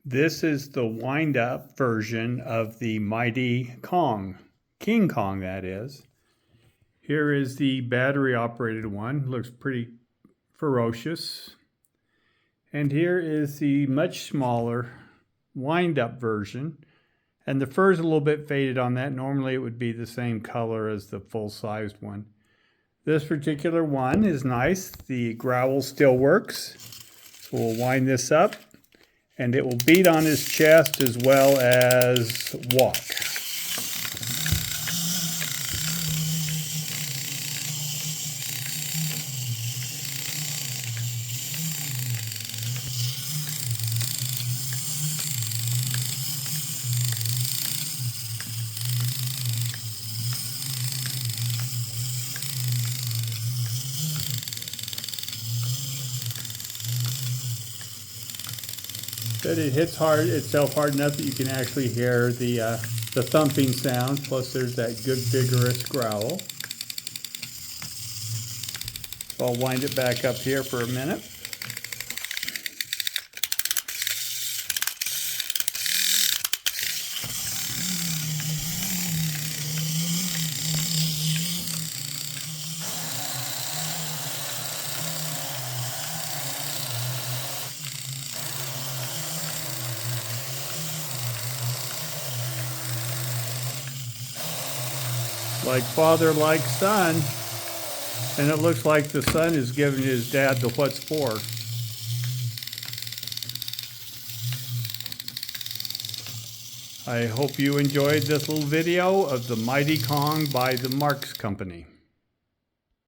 This is the wind-up version of the Mighty Kong, King Kong that is. Here is the battery-operated one, looks pretty ferocious. And here is the much smaller wind-up version. And the fur is a little bit faded on that. Normally it would be the same color as the full-sized one. This particular one is nice. The growl still works. So we'll wind this up. And it will beat on his chest as well as walk. But it hits itself hard enough that you can actually hear the thumping sound, plus there's that good vigorous growl. So I'll wind it back up here for a minute. Like father, like son, and it looks like the son is giving his dad the what's for. I hope you enjoyed this little video of the Mighty Kong by the Marx Company.